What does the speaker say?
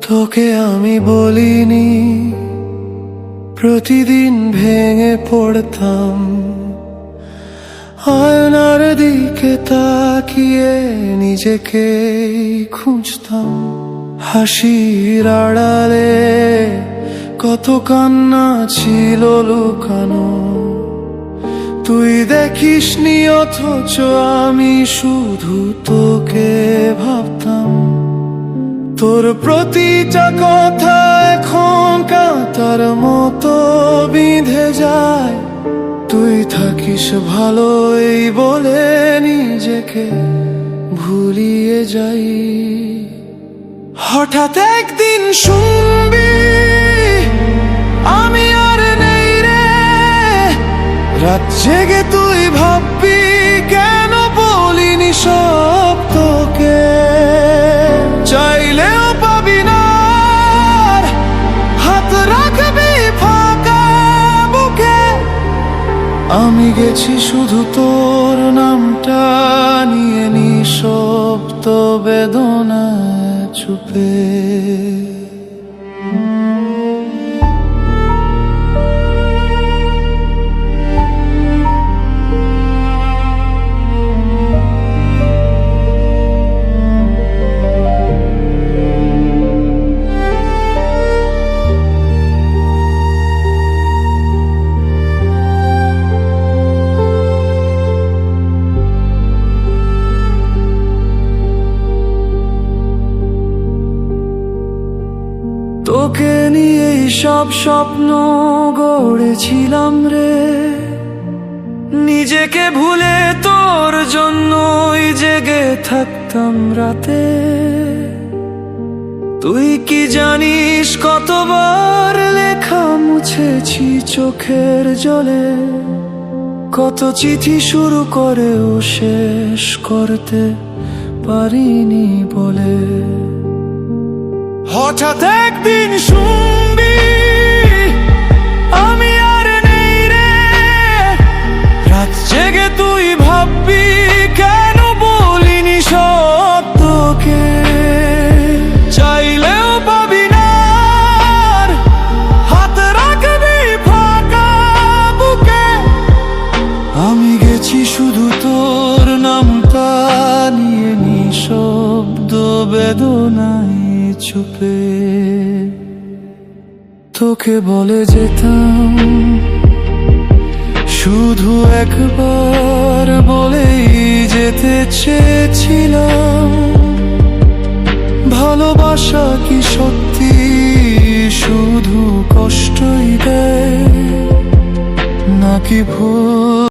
তোকে আমি বলিনি, প্রতিদিন ভেঙে পড়তাম, আয়নার দিকে তাকিয়ে নিজেকে খুঁজতাম। হাসির আড়ালে কত কান্না ছিল লুকানো, তুই দেখিসনি অথচ আমি শুধু তোকে ভাবতাম। তোর প্রতিটা কথা এখন কাঁটার মতো বিঁধে যায়, তুই থাকিস ভালো এই বলে নিজেকে ভুলিয়ে যাই। হঠাৎ একদিন শুনবি আমি আর নেই রে, রাত জেগে তুই ভাববি কেন বলিনি সব তোকে। চাইলেও পাবি না, হাত রাখবি ফাঁকা বুকে। আমি গেছি শুধু তোর নামটা নিয়ে, নিঃশব্দ বেদনায় চুপে। তোকে নিয়েই সব স্বপ্ন গড়েছিলাম রে, নিজেকে ভুলে তোর জন্যই জেগে থাকতাম রাতে। তুই কি জানিস কতবার লেখা মুছেছি চোখের জলে, কত চিঠি শুরু করেও শেষ করতে পারিনি বলে। হঠাৎ একদিন শুনবি আমি আর নেই রে, রাত জেগে তুই ভাববি কেন বলিনি সব তোকে। চাইলেও পাবি না, হাত রাখবি ফাঁকা বুকে। আমি গেছি শুধু তোর নামটা নিয়ে, নিঃশব্দ বেদনায় চুপে। তোকে বলে যেতাম শুধু একবার, বলেই যেতে চেয়েছিলাম। ভালোবাসা কি সত্যি শুধু কষ্টই দেয়, নাকি ভুল?